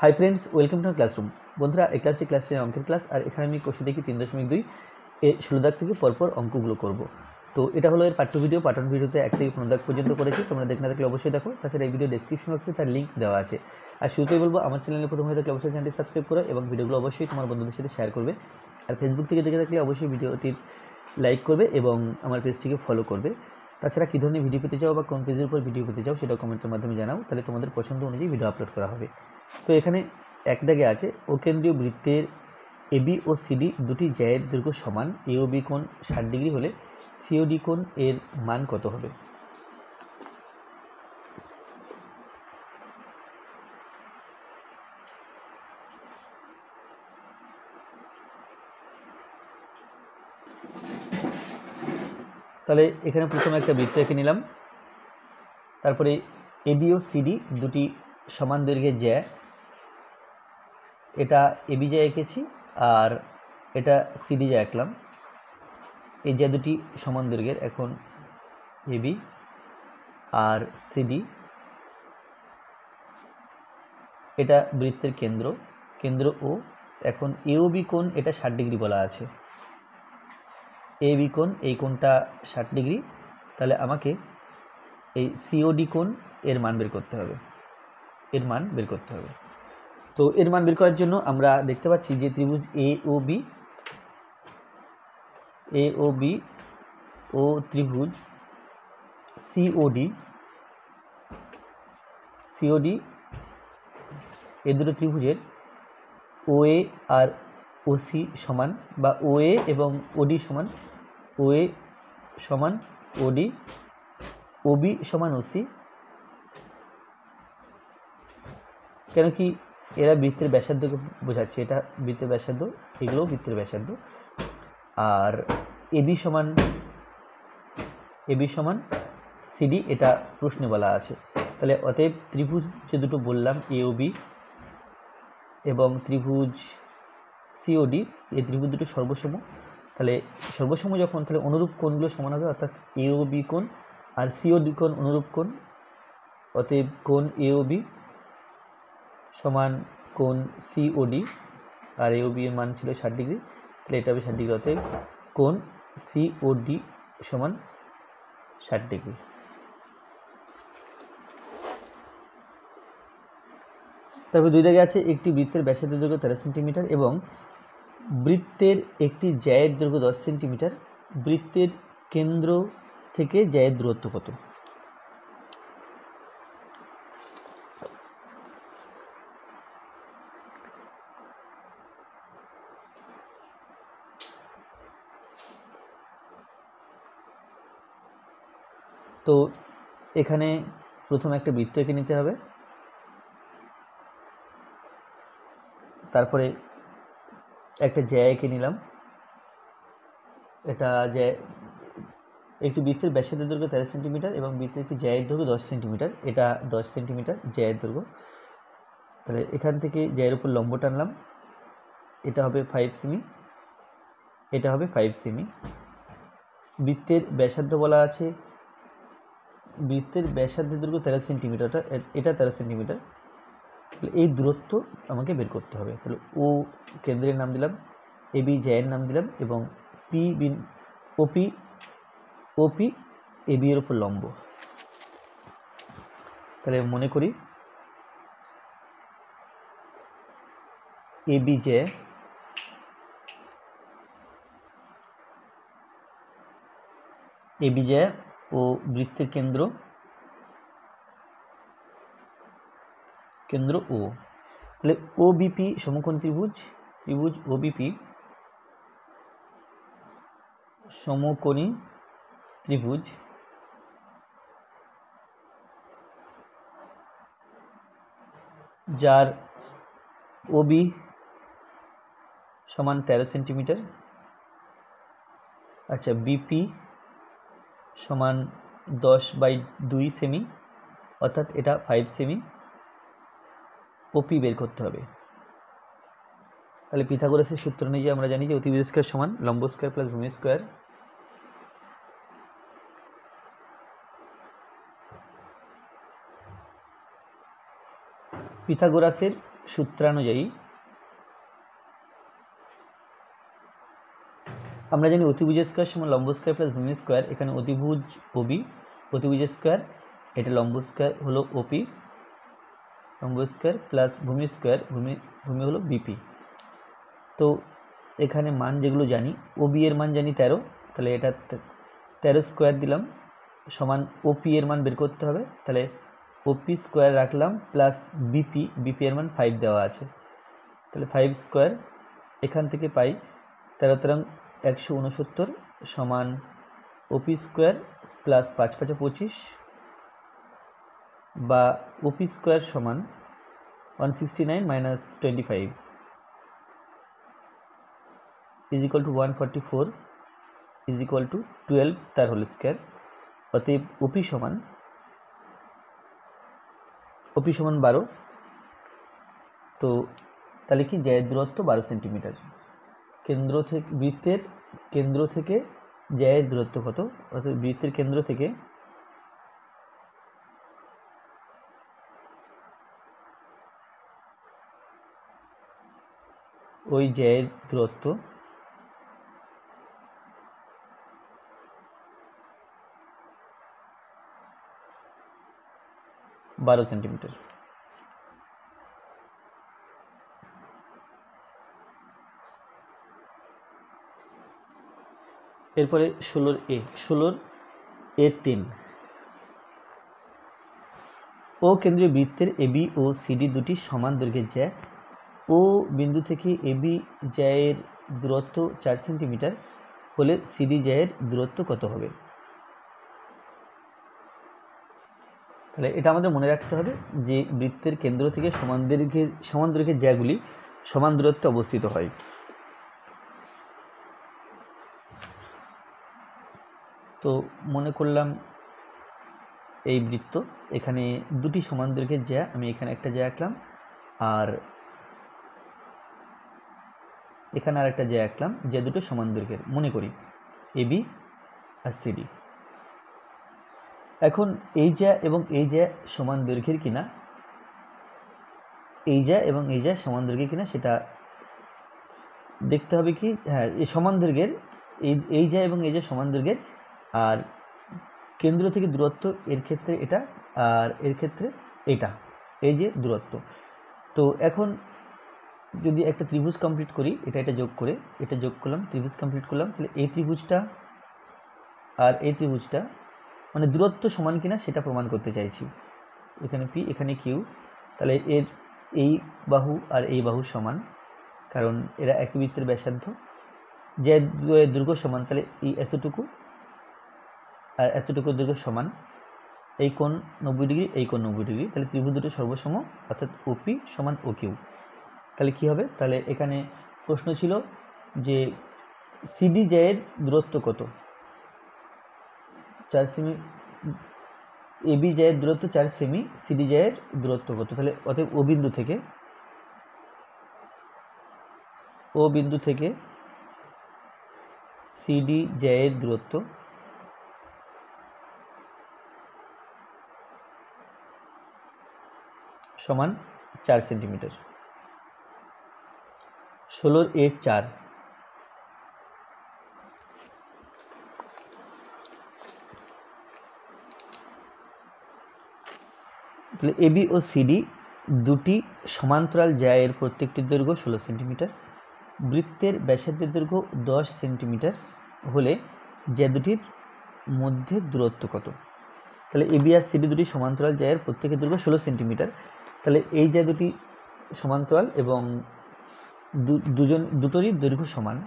Hi friends, welcome to classroom. বন্ধুরা, এই ক্লাসটি ক্লাস 10 অঙ্কের ক্লাস। আর এখানে আমি কোশ্চেন দেখি 3.2 এর 16 দাগ থেকে পরপর অঙ্কগুলো করব। তো এটা হলো এর পাঠ্য ভিডিও। পাঠন ভিডিওতে 1 থেকে 15 দাগ পর্যন্ত করেছি, তোমরা দেখে না থাকলে অবশ্যই দেখো। তাছাড়া এই ভিডিও ডেসক্রিপশন বক্সে তার লিঙ্ক দেওয়া আছে। আর শুরুতেই বলবো, আমার চ্যানেলে প্রথম হয়ে থাকলে অবশ্যই চ্যানেলটি সাবস্ক্রাইব করো এবং ভিডিওগুলো অবশ্যই তোমার বন্ধুদের সাথে শেয়ার করবে। আর ফেসবুক থেকে দেখে থাকলে অবশ্যই ভিডিওটির লাইক করবে এবং আমার পেজটিকে ফলো করবে। তাছাড়া কী ধরনের ভিডিও পেতে চাও বা কোন পেজের উপর ভিডিও পেতে চাও সেটাও কমেন্টের মাধ্যমে জানাও, তাহলে তোমাদের পছন্দ অনুযায়ী ভিডিও আপলোড করা হবে। তো এখানে এক দাগে আছে, অকেন্দ্রীয় বৃত্তের এবি ও সিডি দুটি জ্যায়ের দৈর্ঘ্য সমান, এ ও বি কোণ 60 ডিগ্রি হলে সিওডি কোণ এর মান কত হবে? তাহলে এখানে প্রথমে একটা বৃত্ত এঁকে নিলাম, তারপরে এবি ও সিডি দুটি সমান দৈর্ঘ্যের জ্যা, এটা এবি জ্যা এঁকেছি আর এটা সিডি জ্যা আঁকলাম। এই জ্যা দুটি সমান দৈর্ঘ্যের, এখন এবি আর সিডি, এটা বৃত্তের কেন্দ্র ও। এখন এ ও বি কোণ এটা 60 ডিগ্রি বলা আছে, এ বি কোণ, এই কোণটা 60 ডিগ্রি, তাহলে আমাকে এই সিওডি কোণ এর মান বের করতে হবে, তো এর মান বের করার জন্য আমরা দেখতে পাচ্ছি যে ত্রিভুজ এ ও বি ও ত্রিভুজ সিওডি এই দুটো ত্রিভুজের ও এ আর ও সি সমান, বা ও এ এবং ওডি সমান, ও এ সমান ওডি, ও বি সমান ওসি। কেন কি, এরা বৃত্তের ব্যাসার্ধকে বোঝাচ্ছে, এটা বৃত্তের ব্যাসার্ধ, এগুলোও বৃত্তের ব্যাসার্ধ। আর এবি সমান সিডি, এটা প্রশ্নে বলা আছে। তাহলে অতএব ত্রিভুজ যে দুটো বললাম, এ ও বি এবং ত্রিভুজ সিওডি, এই ত্রিভুজ দুটো সর্বসম। তাহলে সর্বসম যখন, তাহলে অনুরূপ কোণগুলো সমান হবে, অর্থাৎ এ ও বি কোণ আর সিওডি কোণ অনুরূপ কোণ। অতএব কোণ এ ও বি সমান কোণ সিওডি, আর এ ও বি এর মান ছিল 60 ডিগ্রি, তাহলে এটা হবে 60 ডিগ্রি। অতএব কোণ সিওডি সমান 60 ডিগ্রি। তারপর দুই দাগে আছে, একটি বৃত্তের ব্যাসার্ধ দৈর্ঘ্য 13 সেন্টিমিটার এবং বৃত্তের একটি জ্যায়ের দৈর্ঘ্য 10 সেন্টিমিটার। বৃত্তের কেন্দ্র থেকে জ্যায়ের দূরত্ব কত? তো এখানে প্রথমে একটা বৃত্ত এঁকে নিতে হবে, তারপরে একটা জ্যা এঁকে নিলাম। এটা একটি বৃত্তের ব্যাসার্ধ দৈর্ঘ্য 13 সেন্টিমিটার এবং বৃত্তের একটি জ্যায়ের দৈর্ঘ্য 10 সেন্টিমিটার, এটা 10 সেন্টিমিটার জ্যায়ের দৈর্ঘ্য। তাহলে এখান থেকে জ্যায়ের উপর লম্ব টানলাম, এটা হবে 5 সেমি, এটা হবে 5 সেমি। বৃত্তের ব্যাসার্ধ বলা আছে, বৃত্তের ব্যাসার্ধের দৈর্ঘ্য 13 সেন্টিমিটার, এটা 13 সেন্টিমিটার। এই দূরত্ব আমাকে বের করতে হবে। তাহলে ও কেন্দ্রের নাম দিলাম, এবি জ্যায়ের নাম দিলাম, এবং ওপি এবি এর উপর লম্ব। তাহলে মনে করি এবি জ্যা ও বৃত্তের কেন্দ্র ও। তাহলে ওবিপি সমকোণী ত্রিভুজ ওবিপি সমকোণী ত্রিভুজ, যার ওবি সমান 13 সেন্টিমিটার, আচ্ছা বিপি সমান 10/2 সেমি, অর্থাৎ এটা 5 সেমি। ওপি বের করতে হবে। তাহলে পিথাগোরাসের সূত্র অনুযায়ী আমরা জানি যে অতিভুজ স্কয়ার সমান লম্ব স্কয়ার প্লাস ভূমি স্কয়ার। পিথাগোরাসের সূত্রানুযায়ী আমরা জানি অতিভুজ স্কয়ার সমান লম্ব স্কয়ার প্লাস ভূমি স্কয়ার। এখানে অতিভুজ ওবি, অতিভুজ স্কয়ার, এটা লম্ব স্কয়ার হলো ওপি, লম্ব স্কয়ার প্লাস ভূমি স্কয়ার, ভূমি হলো বিপি। তো এখানে মান যেগুলো জানি, ওবি এর মান জানি 13, তাহলে এটা 13 স্কয়ার দিলাম সমান ওপি এর মান বের করতে হবে, তাহলে ওপি স্কয়ার রাখলাম প্লাস বিপি এর মান 5 দেওয়া আছে, তাহলে 5 স্কয়ার এখান থেকে পাই 13 13 169 সমান ওপি স্কয়ার প্লাস 5 5 25 বা ওপি স্কয়ার সমান 169 minus 25 is equal to 144 is equal to 12 তার হোল স্কয়ার। অতএব ওপি সমান 12। তো তাহলে কি জ্যায়ের দূরত্ব 12 সেন্টিমিটার। কেন্দ্র থেকে বৃত্তের কেন্দ্র থেকে জ্যায়ের দূরত্ব কত? অর্থাৎ বৃত্তের কেন্দ্র থেকে ওই জ্যায়ের দূরত্ব 12 সেন্টিমিটার। এরপরে 16 এর 3 ও কেন্দ্রীয় বৃত্তের এবি ও সিডি দুটি সমান দৈর্ঘ্যের জ্যা। ও বিন্দু থেকে এবি জ্যায়ের দূরত্ব 4 সেন্টিমিটার হলে সিডি জ্যায়ের দূরত্ব কত হবে? তাহলে এটা আমাদের মনে রাখতে হবে যে বৃত্তের কেন্দ্র থেকে সমান দৈর্ঘ্যের জ্যাগুলি সমান দূরত্বে অবস্থিত হয়। তো মনে করলাম এই বৃত্ত, এখানে দুটি সমান দৈর্ঘ্যের জ্যা, আমি এখানে একটা জ্যা আঁকলাম আর এখানে আর একটা জ্যা আঁকলাম, যে দুটো সমান দৈর্ঘ্যের, মনে করি এবি আর সিডি। এখন এই জ্যা এবং এই জ্যা সমান দৈর্ঘ্যের কিনা, এই জ্যা এবং এই জ্যা সমান দৈর্ঘ্যের কিনা সেটা দেখতে হবে। কি হ্যাঁ, এই সমান দৈর্ঘ্যের, এই জ্যা এবং এই জ্যা সমান দৈর্ঘ্যের, আর কেন্দ্র থেকে দূরত্ব এর ক্ষেত্রে এটা আর এর ক্ষেত্রে এটা, এই যে দূরত্ব। তো এখন যদি একটা ত্রিভুজ কমপ্লিট করি, এটা যোগ করে, এটা যোগ করলাম, ত্রিভুজ কমপ্লিট করলাম, তাহলে এই ত্রিভুজটা আর এই ত্রিভুজটা মানে দূরত্ব সমান কিনা সেটা প্রমাণ করতে চাইছি। এখানে পি, এখানে কিউ, তাহলে এর এই বাহু আর এই বাহু সমান, কারণ এরা একই বৃত্তের ব্যাসার্ধ। যে দৈর্ঘ্য সমান, তাহলে এই এতটুকু আর এতটুকু দৈর্ঘ্য সমান, এই কোণ 90 ডিগ্রি, এই কোণ 90 ডিগ্রি, তাহলে ত্রিভুজ দুটো সর্বসম, অর্থাৎ ওপি সমান ও কিউ। তাহলে কি হবে? তাহলে এখানে প্রশ্ন ছিল যে সিডি জ্যায়ের দূরত্ব কত? 4 সেমি। এবি জ্যায়ের দূরত্ব 4 সেমি, সিডি জ্যায়ের দূরত্ব কত? তাহলে অতএব ও বিন্দু থেকে সিডি জ্যায়ের দূরত্ব সমান 4 সেন্টিমিটার। 16 এর 4 তাহলে এবি ও সিডি দুটি সমান্তরাল জ্যায়ের প্রত্যেকটির দৈর্ঘ্য 16 সেন্টিমিটার। বৃত্তের ব্যাসার্ধের দৈর্ঘ্য 10 সেন্টিমিটার হলে জ্যা দুটির মধ্যে দূরত্ব কত? তাহলে এবি আর সিডি দুটি সমান্তরাল জ্যায়ের প্রত্যেকের দৈর্ঘ্য 16 সেন্টিমিটার। তাহলে এই জ্যা দুটি সমান্তরাল এবং দুটোরই দৈর্ঘ্য সমান।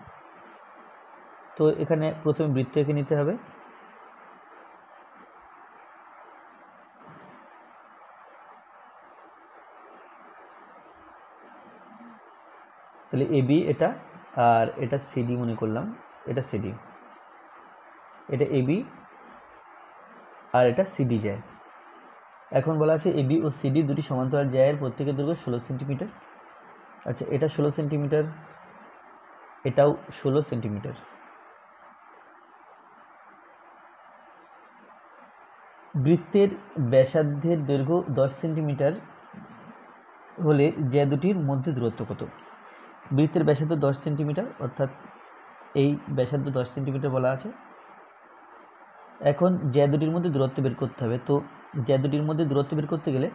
তো এখানে প্রথমে বৃত্ত এঁকে নিতে হবে। তাহলে এবি এটা, আর এটা সিডি মনে করলাম, এটা সিডি, এটা এবি আর এটা সিডি জ্যায়। এখন বলা আছে এবি ও সিডি দুটি সমান্তরাল জ্যায়ের প্রত্যেকের দৈর্ঘ্য 16 সেন্টিমিটার। আচ্ছা, এটা 16 সেন্টিমিটার, এটাও 16 সেন্টিমিটার। বৃত্তের ব্যাসার্ধের দৈর্ঘ্য 10 সেন্টিমিটার হলে যে দুটির মধ্যে দূরত্ব কত। বৃত্তের ব্যাসার্ধ 10 সেন্টিমিটার, অর্থাৎ এই ব্যাসার্ধ 10 সেন্টিমিটার বলা আছে। এখন যে দুটির মধ্যে দূরত্ব বের করতে হবে। তো যে দুটির মধ্যে দূরত্ব বের করতে গেলে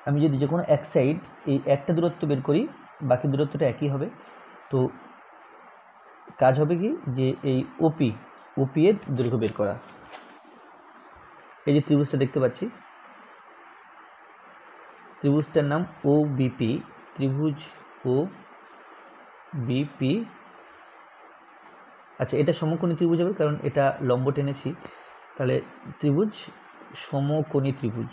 আমি যদি যে কোনো এক সাইড এই একটা দূরত্ব বের করি, বাকি দূরত্বটা একই হবে। তো কাজ হবে কি, যে এই ওপি এর দৈর্ঘ্য বের করা। এই যে ত্রিভুজটা দেখতে পাচ্ছি, ত্রিভুজটার নাম OBP, ত্রিভুজ OBP। আচ্ছা, এটা সমকোণী ত্রিভুজ হবে, কারণ এটা লম্ব টেনেছি, তাহলে ত্রিভুজ সমকোণী ত্রিভুজ।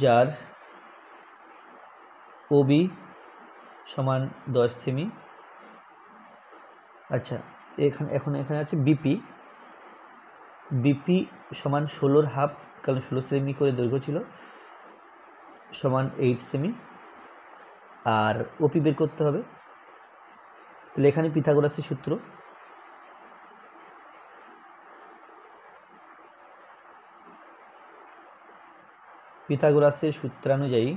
যার OB সমান 10 সেমি। আচ্ছা, এখানে আছে বিপি সমান 16 হাফ, কারণ 16 সেমি করে দৈর্ঘ্য ছিল, সমান 8 সেমি। আর ওপি বের করতে হবে। তাহলে এখানে পিথাগোরাসের সূত্র, পিথাগোরাসের সূত্রানুযায়ী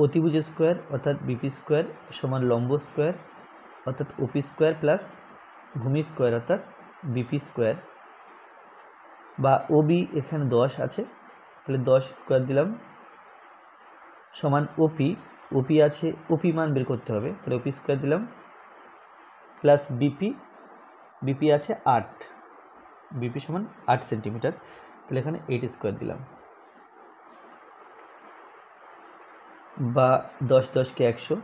অতিভুজ স্কোয়ার অর্থাৎ বিপি স্কোয়ার সমান লম্ব স্কোয়ার অর্থাৎ ওপি স্কোয়ার প্লাস ভূমি স্কোয়ার অর্থাৎ বিপি স্কোয়ার, বা ওবি এখানে 10 আছে, তাহলে 10 স্কোয়ার দিলাম, সমান ওপি আছে, ওপি মান বের করতে হবে, তাহলে ওপি স্কোয়ার দিলাম, প্লাস বিপি আছে 8, বিপি সমান 8 সেন্টিমিটার, তাহলে এখানে 8 স্কোয়ার দিলাম, বা 10 10 কে 100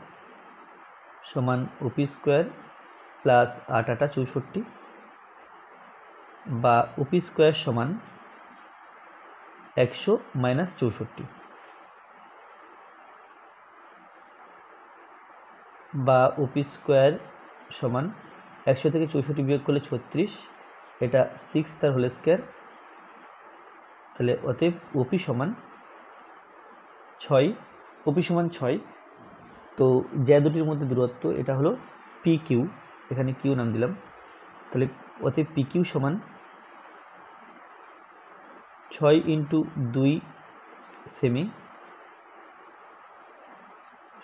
সমান ওপি স্কোয়ার প্লাস 8 8 64, বা ওপি স্কোয়ার সমান 100 মাইনাস 64, বা ওপি স্কোয়ার সমান 100 থেকে 64 বিয়োগ করলে 36, এটা 6 তার হোল স্কোয়ার, তাহলে অতএব ওপি সমান 6। তো যে দুটির মধ্যে দূরত্ব এটা হলো PQ, এখানে কিউ নাম দিলাম, তাহলে অতএব PQ সমান 6 × 2 সেমি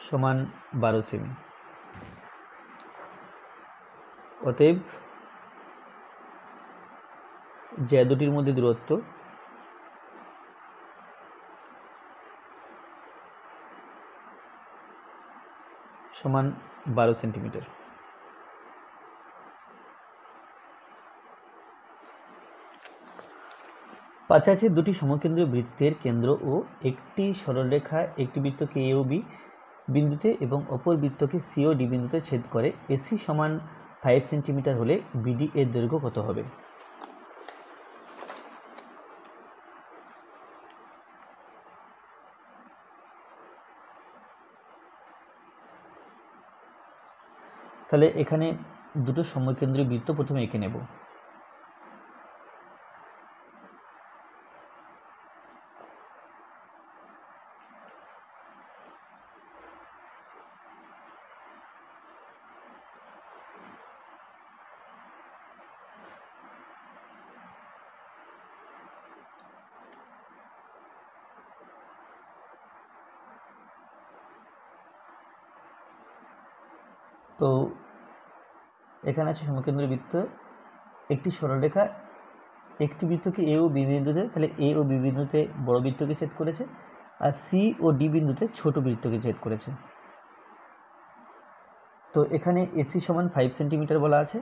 সমান 12 সেমি। অতএব যে দুটির মধ্যে দূরত্ব সমান 12 সেন্টিমিটার। পাঁচে আছে দুটি সমকেন্দ্রীয় বৃত্তের কেন্দ্র ও একটি সরলরেখা একটি বৃত্তকে এ ও বি বিন্দুতে এবং অপর বৃত্তকে সি ও ডি বিন্দুতে ছেদ করে। এসি সমান 5 সেন্টিমিটার হলে বিডি এর দৈর্ঘ্য কত হবে? তাহলে এখানে দুটো সমকেন্দ্রীয় বৃত্ত প্রথমে এঁকে নেব। তো এখানে আছে সমকেন্দ্রীয় বৃত্ত, একটি সরলরেখা একটি বৃত্তকে এ ও বি বিন্দুতে, তাহলে এ ও বি বিন্দুতে বড় বৃত্তকে ছেদ করেছে, আর সি ও ডি বিন্দুতে ছোট বৃত্তকে ছেদ করেছে। তো এখানে এসি সমান 5 সেন্টিমিটার বলা আছে,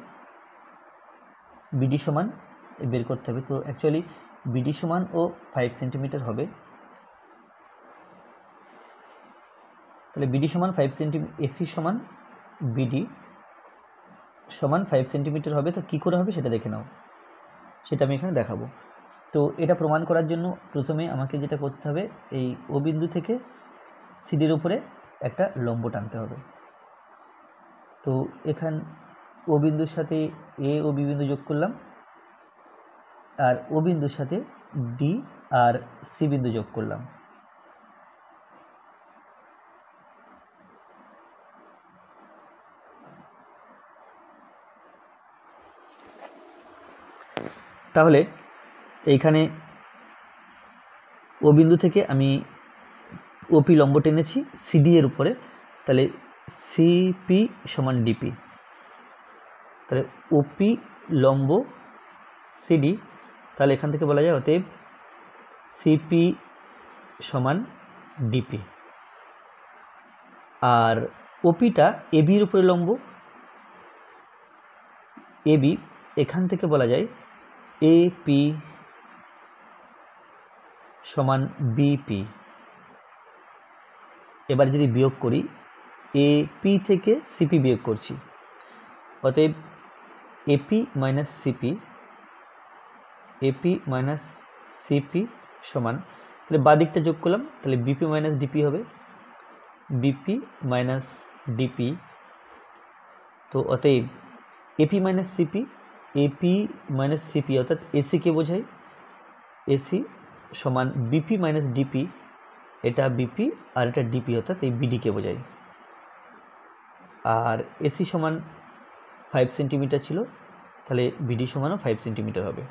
বিডি সমান বের করতে হবে। তো অ্যাকচুয়ালি বিডি সমান ও 5 সেন্টিমিটার হবে, তাহলে বিডি সমান 5 সেন্টিমিটার, এসি সমান বিডি সমান 5 সেন্টিমিটার হবে। তো কী করে হবে সেটা দেখে নাও, সেটা আমি এখানে দেখাবো। তো এটা প্রমাণ করার জন্য প্রথমে আমাকে যেটা করতে হবে, এই ও বিন্দু থেকে সিডির উপরে একটা লম্ব টানতে হবে। তো এখান ও বিন্দুর সাথে এ ও বি বিন্দু যোগ করলাম, আর ও বিন্দুর সাথে ডি আর সি বিন্দু যোগ করলাম। তাহলে এইখানে ও বিন্দু থেকে আমি ওপি লম্ব টেনেছি সিডি এর উপরে, তাহলে সিপি সমান ডিপি। তাহলে ওপি লম্ব সিডি, তাহলে এখান থেকে বলা যায় অতএব সিপি সমান ডিপি। আর ওপিটা এবির উপরে লম্ব, এবি, এখান থেকে বলা যায় এপি সমান বিপি। এবার যদি বিয়োগ করি, এপি থেকে সিপি বিয়োগ করছি, অতএব AP minus CP, AP minus CP সমান, তাহলে বাঁ দিকটা যোগ করলাম, তাহলে বিপি মাইনাস ডিপি হবে, বিপি মাইনাস ডিপি। তো অতএব AP minus CP, AP minus CP অর্থাৎ এসিকে বোঝায়, এসি সমান বিপি মাইনাস ডিপি, এটা বিপি আর এটা ডিপি অর্থাৎ এই বিডিকে বোঝায়। আর এসি সমান 5 সেন্টিমিটার ছিল, তাহলে বিডি সমানও 5 সেন্টিমিটার হবে।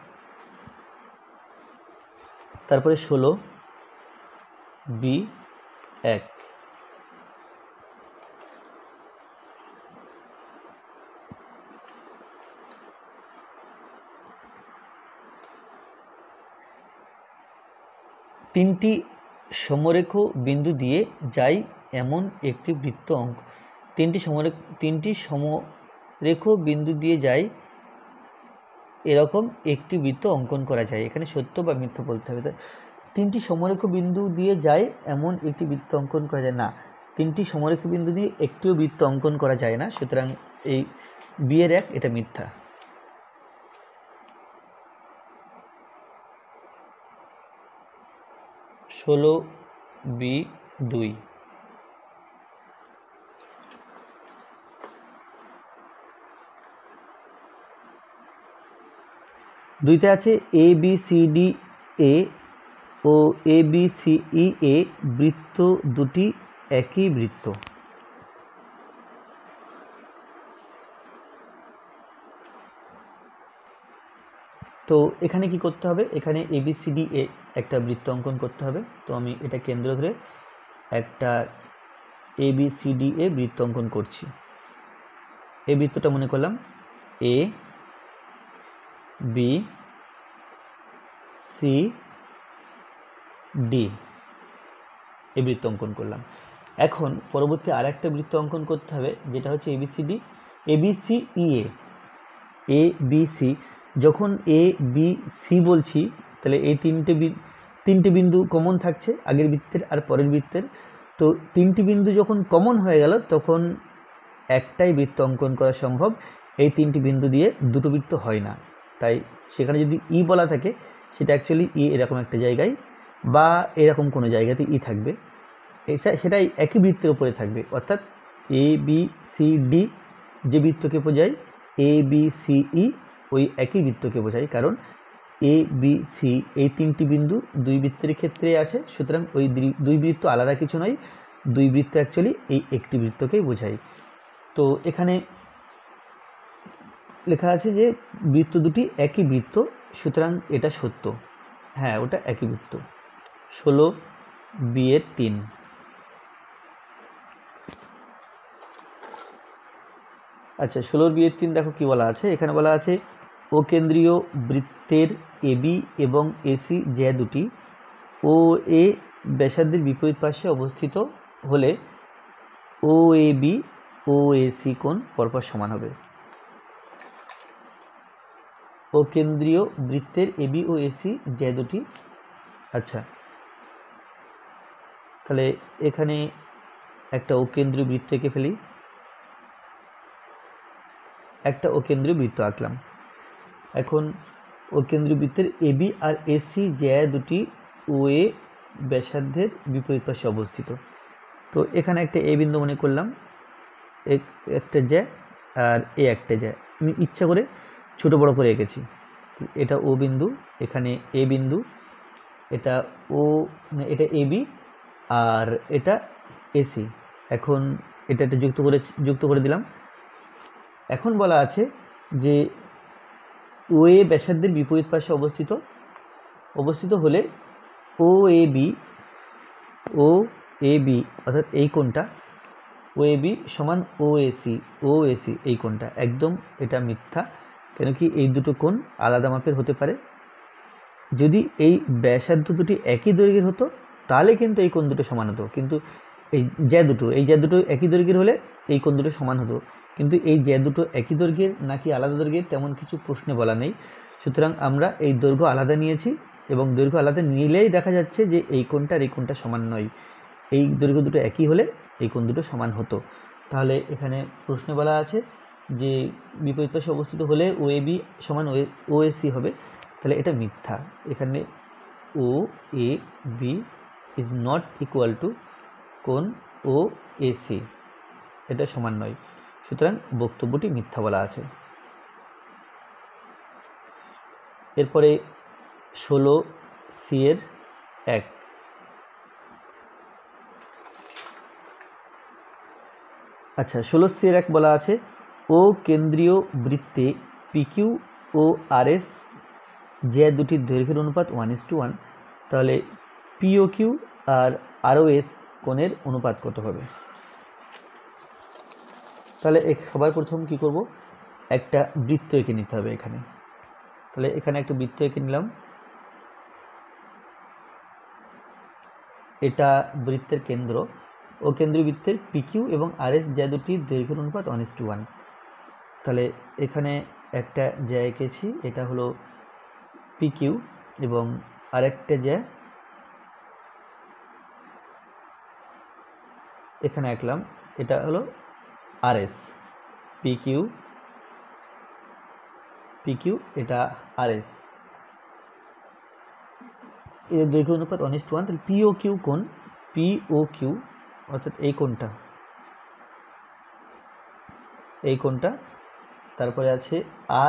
তারপরে 16 B1, তিনটি সমরেখ বিন্দু দিয়ে যায় এমন একটি বৃত্ত অঙ্ক, তিনটি সমরেখ বিন্দু দিয়ে যায় এরকম একটি বৃত্ত অঙ্কন করা যায়। এখানে সত্য বা মিথ্যা বলতে হবে। তিনটি সমরেখ বিন্দু দিয়ে যায় এমন একটি বৃত্ত অঙ্কন করা যায় না, তিনটি সমরেখ বিন্দু দিয়ে একটিও বৃত্ত অঙ্কন করা যায় না, সুতরাং এই B1 এটা মিথ্যা। ষোলো B2, দুইতে আছে ABCD A O ABCE A বৃত্ত দুটি একই বৃত্ত। তো এখানে কি করতে হবে, এখানে ABCD A একটা বৃত্ত অঙ্কন করতে হবে। তো আমি এটা কেন্দ্র ধরে একটা ABCD A বৃত্ত অঙ্কন করছি। এই বৃত্তটা মনে করলাম A B C D, এই বৃত্ত অঙ্কন করলাম। এখন পরবর্তী আর একটা বৃত্ত অঙ্কন করতে হবে, যেটা হচ্ছে ABCE A, ABC। যখন ABC বলছি, তাহলে এই তিনটে বিন্দু কমন থাকছে আগের বৃত্তের আর পরের বৃত্তের। তো তিনটি বিন্দু যখন কমন হয়ে গেল, তখন একটাই বৃত্ত অঙ্কন করা সম্ভব, এই তিনটি বিন্দু দিয়ে দুটো বৃত্ত হয় না। তাই সেখানে যদি ই বলা থাকে, সেটা অ্যাকচুয়ালি ই এরকম একটা জায়গায় বা এরকম কোনো জায়গাতে ই থাকবে, সেটাই একই বৃত্তের উপরে থাকবে। অর্থাৎ ABCD যে বৃত্তকে বোঝায়, ABCE ওই একই বৃত্তকে বোঝায়, কারণ ABC এই তিনটি বিন্দু দুই বৃত্তের ক্ষেত্রে আছে, সুতরাং ওই দুই বৃত্ত আলাদা কিছু নয়, দুই বৃত্ত অ্যাকচুয়ালি এই একটি বৃত্তকেই বোঝায়। তো এখানে লেখা আছে যে বৃত্ত দুটি একই বৃত্ত, সুতরাং এটা সত্য, হ্যাঁ ওটা একই বৃত্ত। 16 B3, আচ্ছা 16 B3 দেখো কি বলা আছে, এখানে বলা আছে ও কেন্দ্রীয় বৃত্তের AB এবং AC জ্যা দুটি OA ব্যাসার্ধের বিপরীত পাশে অবস্থিত হলে OAB OAC কোণ পরপর সমান হবে। ও কেন্দ্রীয় বৃত্তের AB ও AC জ্যা দুটি, আচ্ছা তাহলে এখানে একটা ও কেন্দ্রীয় বৃত্ত এঁকে ফেলি, একটা ও কেন্দ্রীয় বৃত্ত আঁকলাম। এখন ও কেন্দ্রীয় বৃত্তের AB আর AC জ্যা দুটি OA ব্যাসার্ধের বিপরীত পাশে অবস্থিত। তো এখানে একটা এ বিন্দু মনে করলাম, একটা জ্যা আর এ একটা জ্যা, আমি ইচ্ছা করে ছোট বড় করে এঁকেছি। এটা ও বিন্দু, এখানে এ বিন্দু, এটা এটা AB আর এটা AC। এখন এটা যুক্ত করে দিলাম। এখন বলা আছে যে OA ব্যাসার্ধের বিপরীত পাশে অবস্থিত হলে OAB অর্থাৎ এই কোণটা OAB সমান OAC এই কোণটা একদম এটা মিথ্যা। কেন কি এই দুটো কোণ আলাদা মাপের হতে পারে। যদি এই ব্যাসার্ধ দুটি একই দৈর্ঘ্যের হতো তাহলে কিন্তু এই কোণ দুটো সমান হতো, কিন্তু এই জ্যা দুটো একই দৈর্ঘ্যের হলে এই কোণ দুটো সমান হতো, কিন্তু এই জ্যা দুটো একই দৈর্ঘ্যের নাকি আলাদা দৈর্ঘ্যের তেমন কিছু প্রশ্নে বলা নেই। সুতরাং আমরা এই দৈর্ঘ্য আলাদা নিয়েছি এবং দৈর্ঘ্য আলাদা নিলেই দেখা যাচ্ছে যে এই কোণটা আর এই কোণটা সমান নয়। এই দৈর্ঘ্য দুটো একই হলে এই কোণ দুটো সমান হতো। তাহলে এখানে প্রশ্নে বলা আছে যে বিপরীত পাশে অবস্থিত হলে OAB সমান OAC হবে, তাহলে এটা মিথ্যা। এখানে OAB is not equal to কোণ OAC, এটা সমান নয়। সুতরাং বক্তব্যটি মিথ্যা বলা আছে। এরপরে 16C(1) আচ্ছা, 16C(1) বলা আছে ও কেন্দ্রীয় বৃত্তে PQ ও RS যে দুটির দৈর্ঘ্যের অনুপাত 1:1, তাহলে POQ আর ROS কোণের অনুপাত কত হবে? তাহলে সবার প্রথম কি করব, একটা বৃত্ত এঁকে নিতে হবে এখানে। তাহলে এখানে একটা বৃত্ত এঁকে নিলাম। এটা বৃত্তের কেন্দ্র ও কেন্দ্রীয় বৃত্তের PQ এবং RS যে দুটির দৈর্ঘ্যের অনুপাত 1:1। তাহলে এখানে একটা জ্যা এঁকেছি, এটা হলো PQ এবং আরেকটা জ্যা এখানে আঁকলাম, এটা হলো RS। PQ এটা RS, এর দৈর্ঘ্য অনুপাত 1:1। তাহলে POQ কোণ, POQ অর্থাৎ এই কোণটা, তারপরে আছে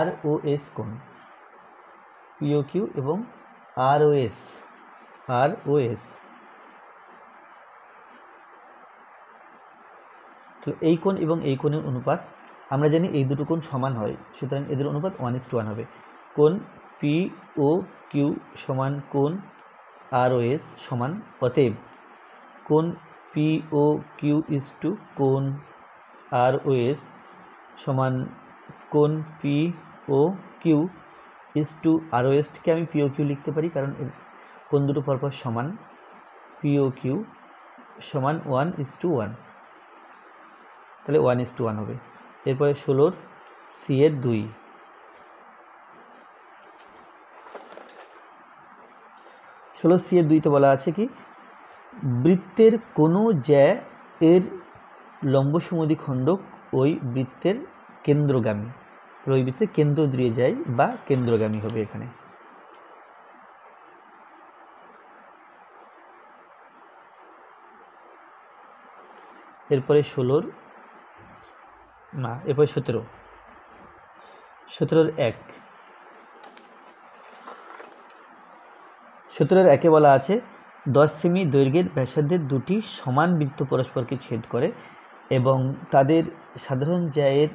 ROS কোণ, POQ এবং ROS। তো এই কোণ এবং এই কোণের অনুপাত আমরা জানি এই দুটো কোণ সমান হয়, সুতরাং এদের অনুপাত 1:1 হবে। কোণ POQ সমান কোণ ROS সমান, অতএব কোণ POQ ইজ টু কোণ ROS সমান কোণ POQ ইজ টু ROS কে আমি POQ লিখতে পারি, কারণ কোণ দুটো পরপর সমান। POQ সমান 1:1, তাহলে 1:1 হবে। এরপরে 16C(2) 16C(2)তে বলা আছে কি বৃত্তের কোনো জ্যা এর লম্বসমদ্বিখণ্ডক ওই বৃত্তের কেন্দ্রগামী, ওই বৃত্তের কেন্দ্র দিয়ে যায় বা কেন্দ্রগামী হবে এখানে। এরপরে 17(1) 17(1)-এ বলা আছে 10 সেমি দৈর্ঘ্যের ব্যাসার্ধের দুটি সমান বৃত্ত পরস্পরকে ছেদ করে এবং তাদের সাধারণ জ্যা এর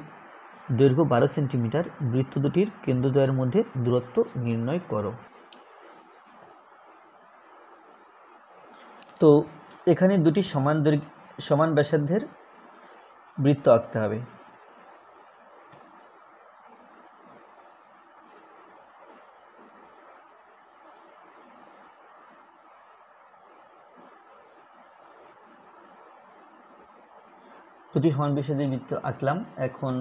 দৈর্ঘ্য 12 সেন্টিমিটার। বৃত্ত দুটির কেন্দ্রদ্বয়ের মধ্যে দূরত্ব নির্ণয় করো। তো এখানে দুটি সমান ব্যাসার্ধের বৃত্ত আঁকতে হবে। দুটি সমান ব্যাসার্ধের বৃত্ত আঁকলাম। এখন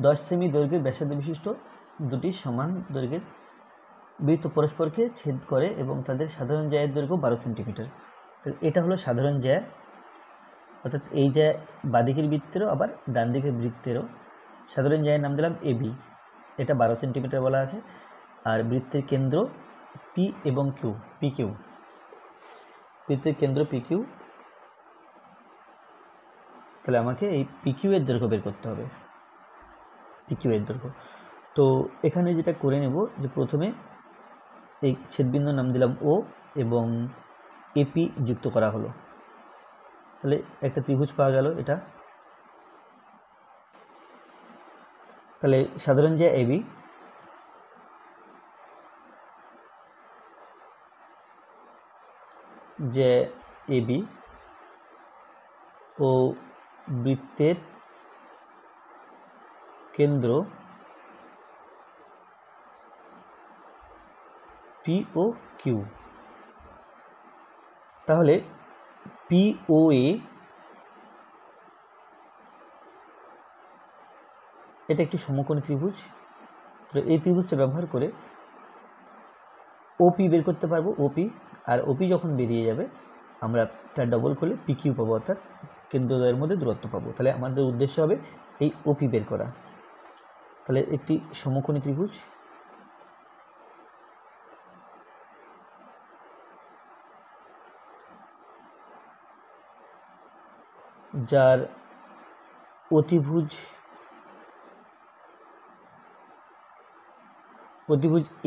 10 সেমি দৈর্ঘ্যের ব্যাসার্ধ বিশিষ্ট দুটি সমান দৈর্ঘ্যের বৃত্ত পরস্পরকে ছেদ করে এবং তাদের সাধারণ জ্যা এর দৈর্ঘ্য 12 সেন্টিমিটার। এটা হলো সাধারণ জ্যা, অর্থাৎ এই জ্যা বাঁদিকের বৃত্তেরও আবার ডান দিকের বৃত্তেরও। সাধারণ জ্যায়ের নাম দিলাম AB, এটা 12 সেন্টিমিটার বলা আছে। আর বৃত্তের কেন্দ্র P এবং PQ, বৃত্তের কেন্দ্র PQ, তাহলে আমাকে এই PQ এর দৈর্ঘ্য বের করতে হবে, PQ এর দৈর্ঘ্য। তো এখানে যেটা করে নেব যে প্রথমে এই ছেদবিন্দুর নাম দিলাম O এবং AP যুক্ত করা হলো, তাহলে একটা ত্রিভুজ পাওয়া গেল এটা। তাহলে সাধারণ জ্যা AB যে এবি ও বৃত্তের কেন্দ্র পি ও কিউ। তাহলে পি ও এ এটা একটি সমকোণী ত্রিভুজ। তো এই ত্রিভুজটা ব্যবহার করে ওপি বের করতে পারবো, ওপি। আর ওপি যখন বেরিয়ে যাবে আমরা তার ডবল করলে পি কিউ পাবো, অর্থাৎ কেন্দ্রদ্বয়ের মধ্যে দূরত্ব পাবো। তাহলে আমাদের উদ্দেশ্য হবে এই ওপি বের করা। তাহলে একটি সমকোণী ত্রিভুজ যার অতিভুজ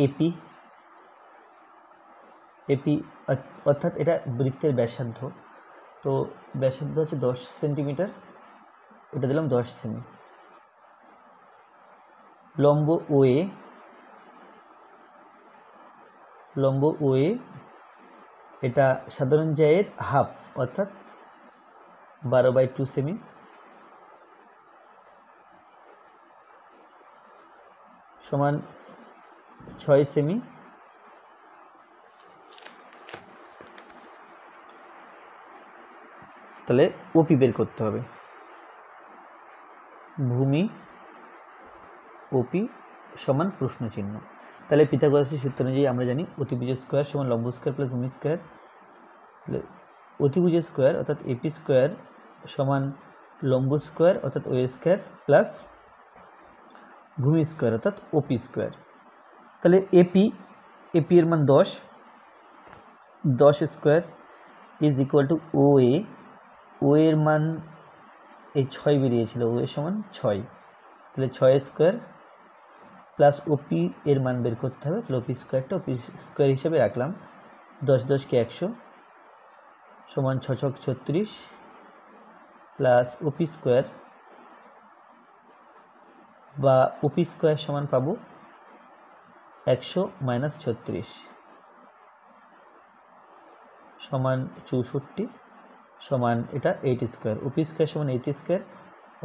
এপি, অর্থাৎ এটা বৃত্তের ব্যাসার্ধ। তো ব্যাসার্ধ হচ্ছে 10 সেন্টিমিটার, এটা দিলাম 10 সেমি। লম্ব ওএ এটা সাধারণ জ্যায়ের হাফ, অর্থাৎ 12/2 সেমি। সমান 6 সেমি। তাহলে ওপি বের করতে হবে। ভূমি ওপি সমান প্রশ্ন চিহ্ন। তাহলে পিথাগোরাসের সূত্র অনুযায়ী আমরা জানি অতিভুজ স্কোয়ার সমান লম্ব স্কোয়ার প্লাস ভূমি স্কোয়ার। তাহলে অতিভুজ স্কোয়ার অর্থাৎ এপি স্কোয়ার সমান লম্ব স্কোয়ার অর্থাৎ ওএ স্কোয়ার প্লাস ভূমি স্কোয়ার অর্থাৎ ওপি স্কোয়ার। তাহলে এপি এর মান 10 square is equal to OA এর মান এই 6 বেরিয়েছিল, ও এর সমান 6। তাহলে 6 স্কোয়ার প্লাস ওপি এর মান বের করতে হবে। তাহলে ওপি স্কোয়ার হিসেবে রাখলাম 10 10 কে 100 সমান 6 6 36 প্লাস ওপি স্কোয়ার বা ওপি স্কোয়ার সমান পাবো 100 মাইনাস 36 সমান 64 সমান এটা 8 স্কোয়ার। ওপি স্কোয়ার সমান 8 স্কোয়ার,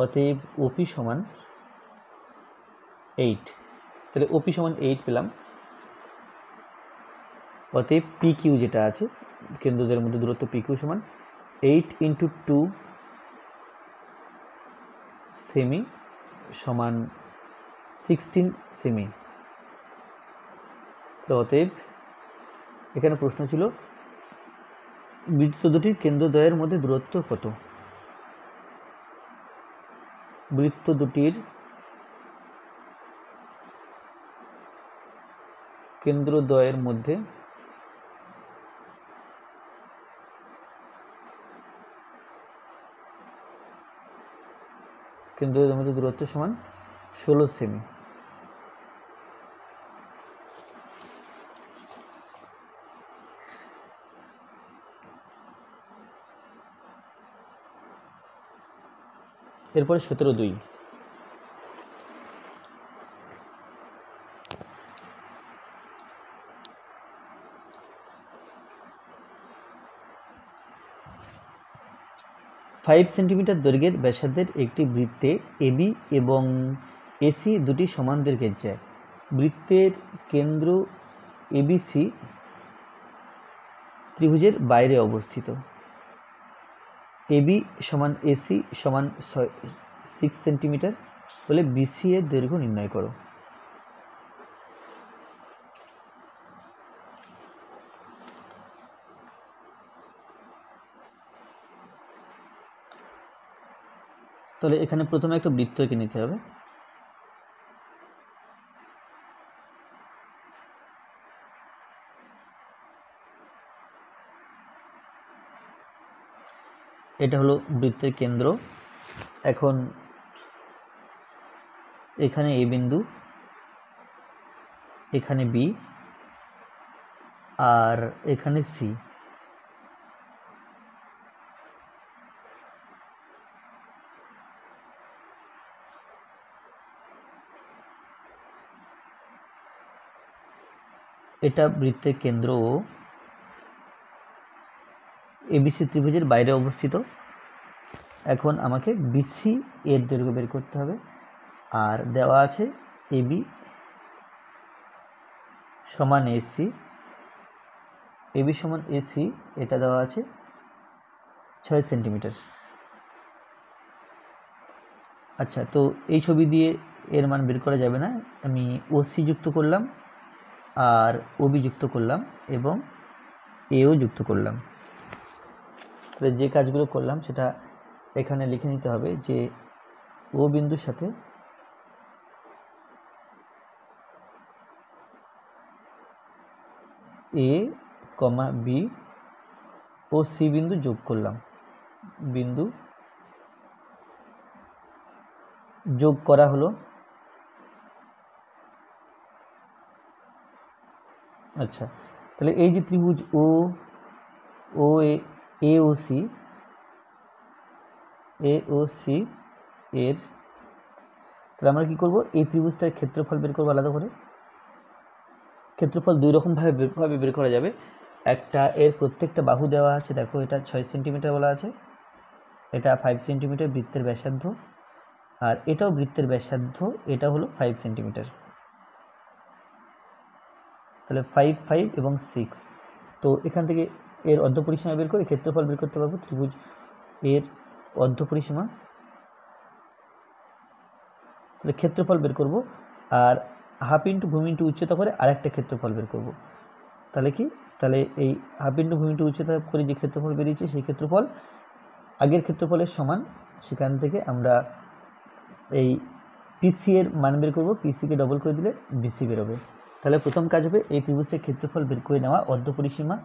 অতএব ওপি সমান 8। তাহলে ওপি সমান 8 পেলাম। অতএব পি কিউ যেটা আছে কেন্দ্রদের মধ্যে দূরত্ব পি কিউ সমান 8 × 2 সেমি সমান 16 সেমি। তো অতএব এখানে প্রশ্ন ছিল বৃত্ত দুটির কেন্দ্রদ্বয়ের মধ্যে দূরত্ব কত। বৃত্ত দুটির কেন্দ্রদ্বয়ের মধ্যে দূরত্ব সমান 16 সেমি। এরপরে 17-2 5 সেন্টিমিটার দৈর্ঘ্যের ব্যাসার্ধের একটি বৃত্তে এবি এবং এসি দুটি সমান দৈর্ঘ্যের জ্যা। বৃত্তের কেন্দ্র এবিসি ত্রিভুজের বাইরে অবস্থিত। এবি সমান এসি সমান 6 সেন্টিমিটার বলে বিসি এর দৈর্ঘ্য নির্ণয় করো। তাহলে এখানে প্রথমে একটা বৃত্ত এঁকে নিতে হবে। এটা হলো বৃত্তের কেন্দ্র। এখন এখানে এ বিন্দু, এখানে বি আর এখানে সি। এটা বৃত্তের কেন্দ্র ও এবিসি ত্রিভুজের বাইরে অবস্থিত। এখন আমাকে বিসি এর দৈর্ঘ্য বের করতে হবে। আর দেওয়া আছে এবি সমান এসি, এবি সমান এসি, এটা দেওয়া আছে 6 সেন্টিমিটার। আচ্ছা, তো এই ছবি দিয়ে এর মান বের করা যাবে না, আমি ওসি যুক্ত করলাম আর ওবি যুক্ত করলাম এবং এও যুক্ত করলাম। তাহলে যে কাজগুলো করলাম সেটা এখানে লিখে নিতে হবে যে ও বিন্দুর সাথে এ কমা বি ও সি বিন্দু যোগ করলাম, বিন্দু যোগ করা হলো। আচ্ছা, তাহলে এই যে ত্রিভুজ ও এ ও সি এর, তাহলে আমরা কি করব, এই ত্রিভুজটার ক্ষেত্রফল বের করবো আলাদা করে। ক্ষেত্রফল দুই রকমভাবে বের করা যাবে। একটা, এর প্রত্যেকটা বাহু দেওয়া আছে, দেখো এটা 6 সেন্টিমিটার বলা আছে, এটা 5 সেন্টিমিটার বৃত্তের ব্যাসার্ধ, আর এটাও বৃত্তের ব্যাসার্ধ, এটা হলো 5 সেন্টিমিটার। তাহলে 5, 5 এবং 6। তো এখান থেকে এর অর্ধপরিসীমা বের করে ক্ষেত্রফল বের করতে পারবো। ত্রিভুজ এর অর্ধপরিসীমা, তাহলে ক্ষেত্রফল বের করব, আর হাফ ইন্টু ভূমি ইন্টু উচ্চতা করে আরেকটা ক্ষেত্রফল বের করব। তাহলে কি, তাহলে এই হাফ ইন্টু ভূমি ইন্টু উচ্চতা করে যে ক্ষেত্রফল বেরিয়েছে সেই ক্ষেত্রফল আগের ক্ষেত্রফলের সমান। সেখান থেকে আমরা এই পিসি এর মান বের করব, পিসিকে ডবল করে দিলে বিসি বেরোবে। তাহলে প্রথম কাজ হবে এই ত্রিভুজটার ক্ষেত্রফল বের করে নেওয়া, অর্ধপরিসীমা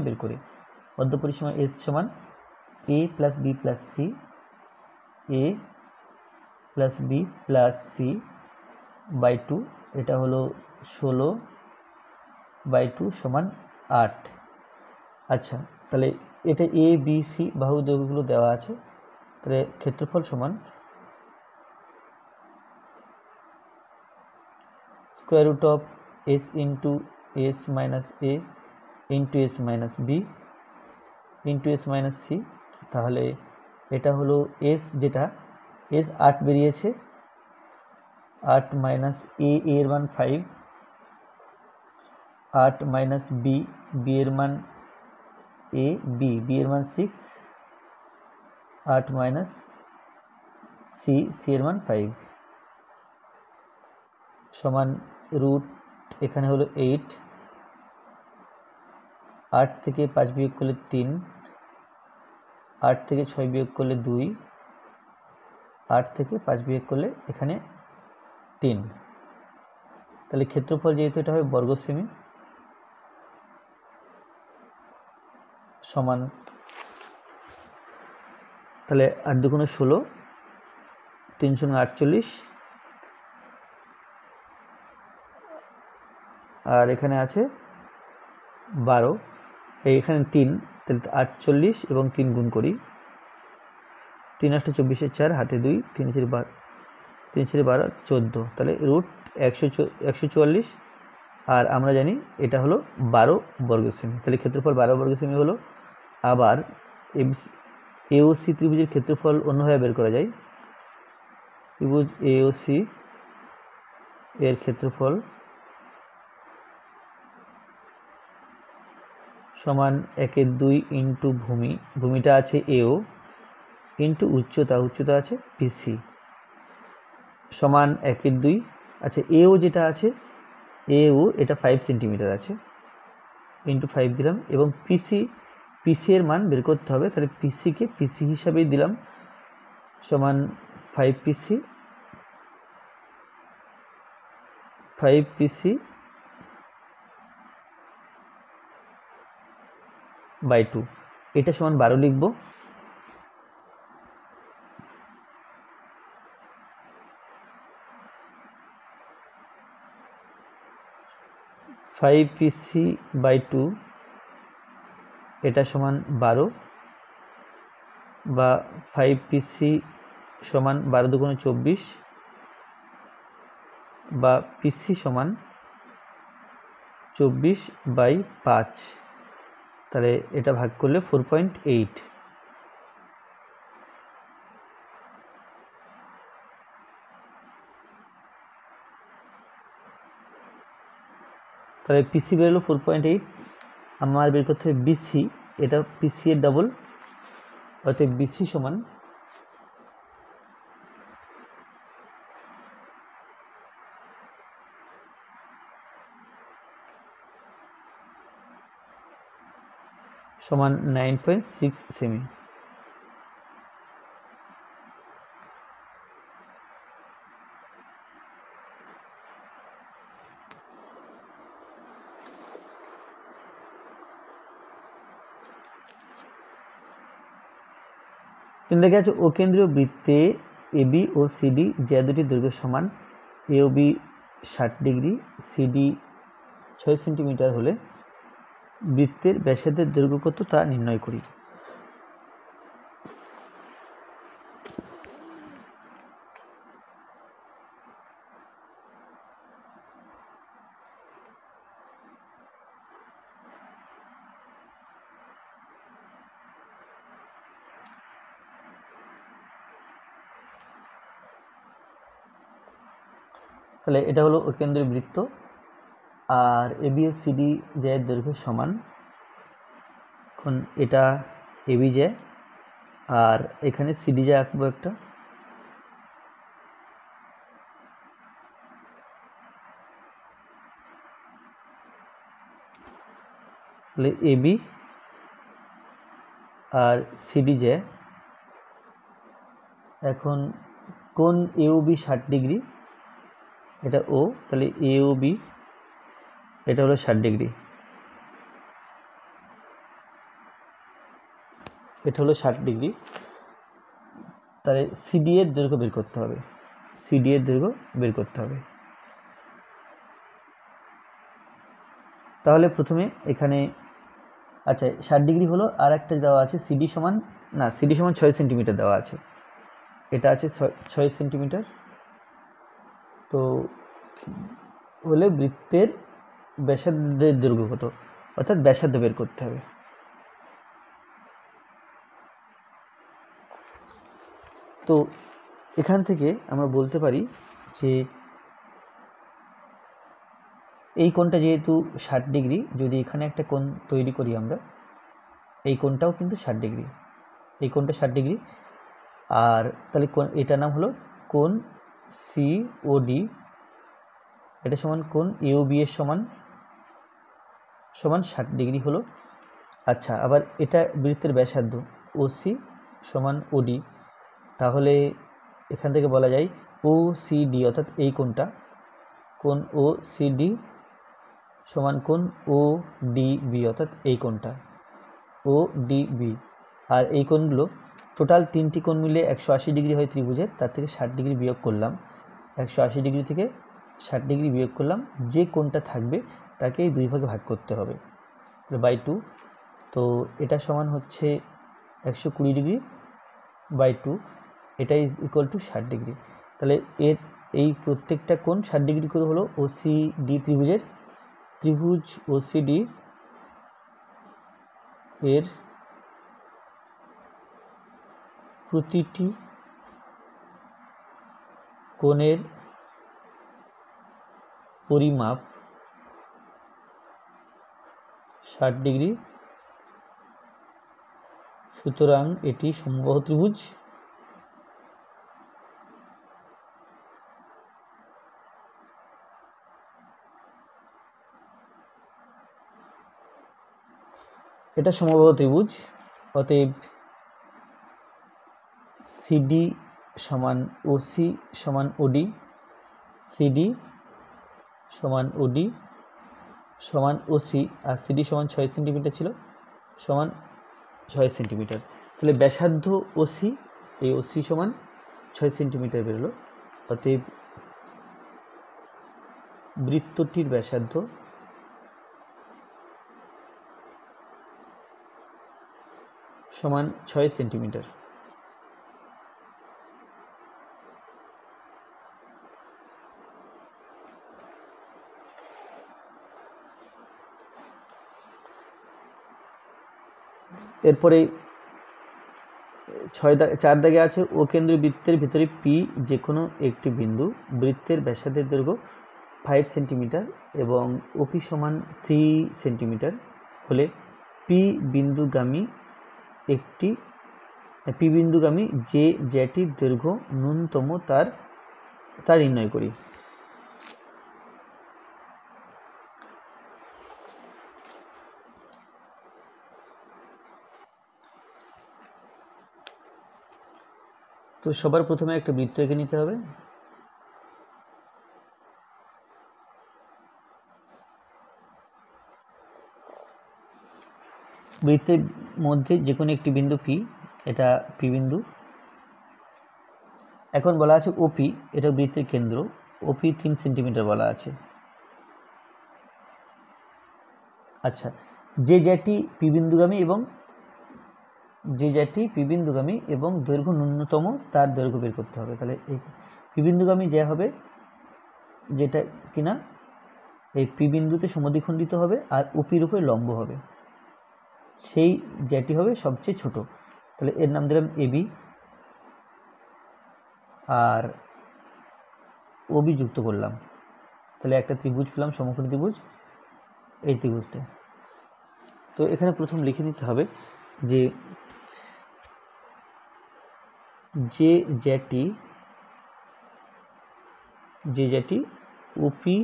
বের করে। অর্ধপরিসীমা এস সমান A plus B plus C, A plus B plus C by 2, এটা হলো 16 বাই 2 সমান 8। আচ্ছা, তাহলে এটা এ বি সি বাহু দৈর্ঘ্যগুলো দেওয়া আছে। তাহলে ক্ষেত্রফল সমান square root of S into S minus A into S minus B into S minus C. তাহলে এটা হলো এস, যেটা এস 8 বেরিয়েছে, 8 মাইনাস এর মান 5, 8 মাইনাস বি এর মান বি এর মান 6, 8 মাইনাস সি এর মান 5 সমান রুট, এখানে হলো 8, 8 থেকে 5 বিয়োগ করলে 3, 8 থেকে 6 বিয়োগ করলে 2, 8 থেকে 5 বিয়োগ করলে এখানে 3। তাহলে ক্ষেত্রফল যেহেতু এটা হবে বর্গ সেমি, সমান, তাহলে 8 দুগুণে 16, 3 শূন্য 48, আর এখানে আছে 12, এখানে 3, তাহলে 48 এবং 3 গুণ করি, 3 8 24, 4 হাতে 2, 3 4 12, 3 4 12 14, তাহলে রুট 144। আর আমরা জানি এটা হলো 12 বর্গ সেমি, তাহলে ক্ষেত্রফল 12 বর্গ সেমি হলো। আবার এওসি ত্রিভুজের ক্ষেত্রফল অন্যভাবে বের করা যায়। ত্রিভুজ এওসি এর ক্ষেত্রফল সমান 1/2 ইন্টু ভূমিটা আছে এও ইন্টু উচ্চতা আছে পিসি সমান 1/2। আচ্ছা, এও যেটা আছে, এও এটা 5 সেন্টিমিটার আছে, ইন্টু 5 দিলাম, এবং পিসি এর মান বের করতে হবে। তাহলে পিসিকে পিসি হিসাবেই দিলাম, সমান 5 পিসি বাই 2, এটা সমান 12 লিখব। 5 পিসি বাই 2 এটা সমান 12, বা 5 পিসি সমান 12 দুগুণে 24, বা পিসি সমান 24 বাই 5। তাহলে এটা ভাগ করলে 4.8। তাহলে পিসি বেরোলো 4.8। আমার বের করতে হবে বিসি, এটা পিসি এর ডবল, অর্থাৎ বিসি সমান সমান 9.6 সেমি। দেখা যাচ্ছে ও কেন্দ্রীয় বৃত্তে এবি ও সিডি যে দুটি দৈর্ঘ্য সমান, এ ও বি 60 ডিগ্রি, সিডি 6 সেন্টিমিটার হলে বৃত্তের ব্যাসার্ধের দৈর্ঘ্য কত তা নির্ণয় করি। তাহলে এটা হলো ও কেন্দ্রীয় বৃত্ত, আর এবি ও সিডি যে দৈর্ঘ্য সমান। এখন এটা এবি যায় আর এখানে সিডি যায় আঁকবো একটা। তাহলে এবি আর সিডি যায়। এখন কোন এ ও বি 60 ডিগ্রি, এটা ও, তাহলে এ ও বি এটা হলো 60 ডিগ্রি, এটা হলো 60 ডিগ্রি। তাহলে সিডি এর দৈর্ঘ্য বের করতে হবে, সিডি এর দৈর্ঘ্য বের করতে হবে। তাহলে প্রথমে এখানে আচ্ছা 60 ডিগ্রি হলো, আর একটা দেওয়া আছে সিডি সমান, না সিডি সমান 6 সেন্টিমিটার দেওয়া আছে, এটা আছে 6 সেন্টিমিটার। তো হলে বৃত্তের ব্যাসার্ধের দৈর্ঘ্য কত, অর্থাৎ ব্যাসার্ধ বের করতে হবে। তো এখান থেকে আমরা বলতে পারি যে এই কোণটা যেহেতু 60 ডিগ্রি, যদি এখানে একটা কোণ তৈরি করি আমরা, এই কোণটাও কিন্তু 60 ডিগ্রি, এই কোণটা 60 ডিগ্রি। আর তাহলে এটার নাম হলো কোণ সিওডি, এটা সমান কোণ এওবি এর সমান 60 ডিগ্রি হলো। আচ্ছা, আবার এটা বৃত্তের ব্যাসার্ধ ওসি সমান ওডি, তাহলে এখান থেকে বলা যায় ও সিডি অর্থাৎ এই কোণটা, কোণ ও সিডি সমান কোণ ও ডিবি অর্থাৎ এই কোণটা ও ডিবি। আর এই কোণগুলো টোটাল 3টি কোণ মিলে 180 ডিগ্রি হয় ত্রিভুজের, তার থেকে 60 ডিগ্রি বিয়োগ করলাম, 180 ডিগ্রি থেকে 60 ডিগ্রি বিয়োগ করলাম, যে কোণটা থাকবে তাকে এই দুই ভাগে ভাগ করতে হবে, তাহলে বাই 2। তো এটা সমান হচ্ছে 120 ডিগ্রি বাই 2, এটা ইজ ইকুয়াল টু 60 ডিগ্রি। তাহলে এর এই প্রত্যেকটা কোণ 60 ডিগ্রি করে হলো ওসিডি ত্রিভুজের, ত্রিভুজ ওসিডি এর প্রতিটি কোণের পরিমাপ 60 ডিগ্রি, সুতরাং এটি সমবাহু ত্রিভুজ। এটা সমবাহু ত্রিভুজ, অতএব সিডি সমান ওসি সমান ওডি, সিডি সমান ওডি সমান ওসি, আর সিডি সমান 6 সেন্টিমিটার ছিল, সমান 6 সেন্টিমিটার। তাহলে ব্যাসার্ধ ওসি, এই ওসি সমান 6 সেন্টিমিটার বেরোলো। অতএব বৃত্তটির ব্যাসার্ধ সমান 6 সেন্টিমিটার। এরপরে 4 দাগে আছে ও কেন্দ্রীয় বৃত্তের ভিতরে পি যে কোনো একটি বিন্দু, বৃত্তের ব্যাসার্ধের দৈর্ঘ্য 5 সেন্টিমিটার এবং ওপি সমান 3 সেন্টিমিটার হলে পি বিন্দুগামী যে যেটির দৈর্ঘ্য ন্যূনতম তার নির্ণয় করি। তো সবার প্রথমে একটা বৃত্ত এঁকে নিতে হবে। বৃত্তের মধ্যে যে কোনো একটি বিন্দু পি, এটা পি বিন্দু। এখন বলা আছে ওপি, এটা বৃত্তের কেন্দ্র, ওপি 3 সেন্টিমিটার বলা আছে। আচ্ছা, যে যেটি পি বিন্দুগামী এবং দৈর্ঘ্য ন্যূনতম তার দৈর্ঘ্য বের করতে হবে। তাহলে এই পি বিন্দুগামী যে হবে, যেটা কিনা এই পি বিন্দুতে সমদ্বিখণ্ডিত হবে আর ওপির উপরে লম্ব হবে, সেই যেটি হবে সবচেয়ে ছোট। তাহলে এর নাম দিলাম এবি, আর ওবি যুক্ত করলাম, তাহলে একটা ত্রিভুজ পেলাম, সমকোণী ত্রিভুজ, এই ত্রিভুজটা। তো এখানে প্রথম লিখে নিতে হবে যে যেটি ওপি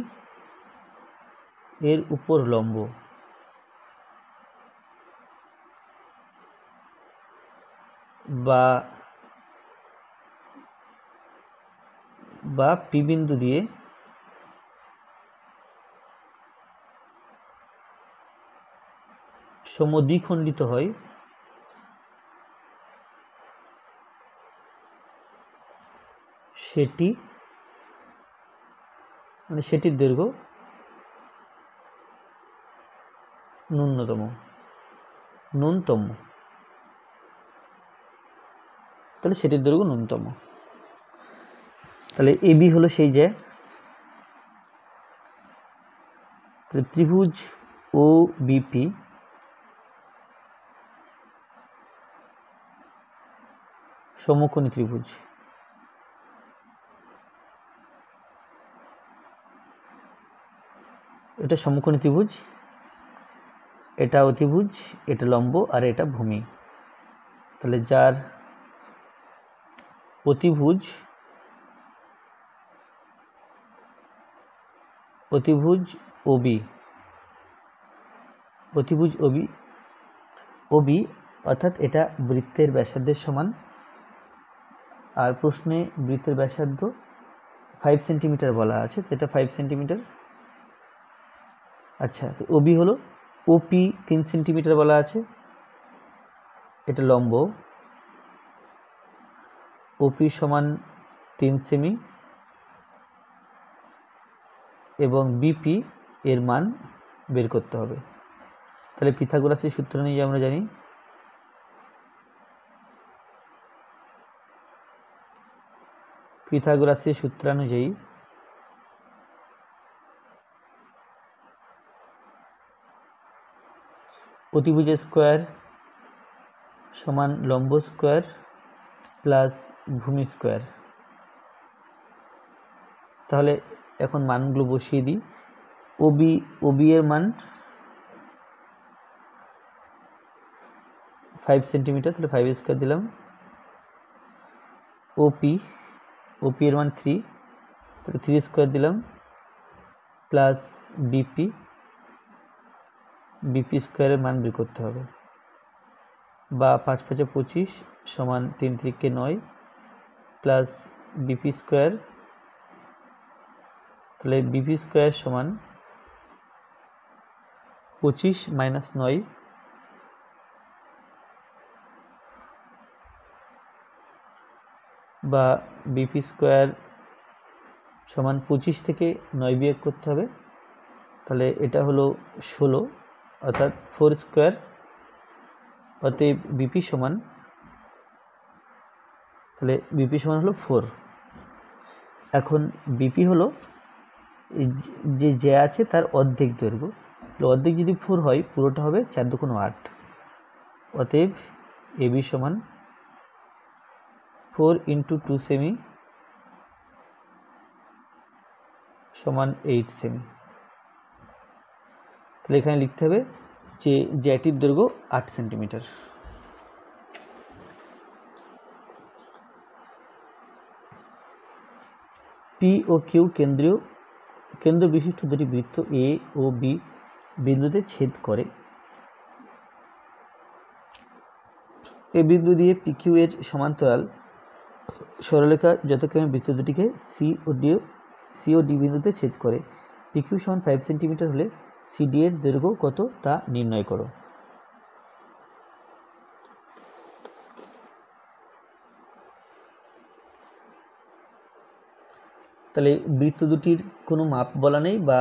এর উপর লম্ব বা পি বিন্দু দিয়ে সমদ্বিখণ্ডিত হয়, সেটির দৈর্ঘ্য ন্যূনতম। তাহলে সেটির দৈর্ঘ্য ন্যূনতম। তাহলে এবি হলো সেই যে ত্রিভুজ ও বিপি সমকোণী ত্রিভুজ। এটা সমকোণী ত্রিভুজ, এটা অতিভুজ, এটা লম্ব আর এটা ভূমি। তাহলে যার অতিভুজ ওবি অর্থাৎ এটা বৃত্তের ব্যাসার্ধের সমান, আর প্রশ্নে বৃত্তের ব্যাসার্ধ 5 সেন্টিমিটার বলা আছে, তো এটা 5 সেন্টিমিটার। আচ্ছা, তো ওবি হলো ওপি 3 সেন্টিমিটার বলা আছে, এটা লম্ব, ওপি সমান 3 সেমি এবং বিপি এর মান বের করতে হবে। তাহলে পিথাগোরাসের সূত্র অনুযায়ী আমরা জানি পিথাগোরাসের সূত্রানুযায়ী অতিভুজ স্কোয়ার সমান লম্ব স্কোয়ার প্লাস ভূমি স্কোয়ার। তাহলে এখন মানগুলো বসিয়ে দিই। ওবি এর মান 5 সেন্টিমিটার, তাহলে 5 স্কোয়ার দিলাম। ওপি এর মান 3, তাহলে 3 স্কোয়ার দিলাম, প্লাস বিপি স্কোয়ারের মান বের করতে হবে, বা 5 5 25 সমান 3 3 9 প্লাস বিপি স্কোয়ার। তাহলে বিপি স্কোয়ার সমান 25 মাইনাস 9, বা বিপি স্কোয়ার সমান 25 থেকে 9 বিয়োগ করতে হবে, তাহলে এটা হলো 16, অর্থাৎ 4 স্কোয়ার। অতএব বিপি সমান, তাহলে বিপি সমান হলো 4। এখন বিপি হলো যে আছে তার অর্ধেক দৈর্ঘ্য, অর্ধেক যদি 4 হয় পুরোটা হবে 4 2 8, অতএব এবি সমান 4 × 2 সেমি সমান 8 সেমি। তাহলে এখানে লিখতে হবে যে জ্যাটির দৈর্ঘ্য 8 সেন্টিমিটার। পি ও কিউ কেন্দ্র বিশিষ্ট দুটি বৃত্ত এ ও বি বিন্দুতে ছেদ করে। এ বিন্দু দিয়ে পি কিউ এর সমান্তরাল সরলরেখা যথাক্রমে বৃত্ত দুটিকে সি ও ডি বিন্দুতে ছেদ করে। পি কিউ সমান 5 সেন্টিমিটার হলে সিডি এর দৈর্ঘ্য কত তা নির্ণয় করো। তাহলে বৃত্ত দুটির কোনো মাপ বলা নেই বা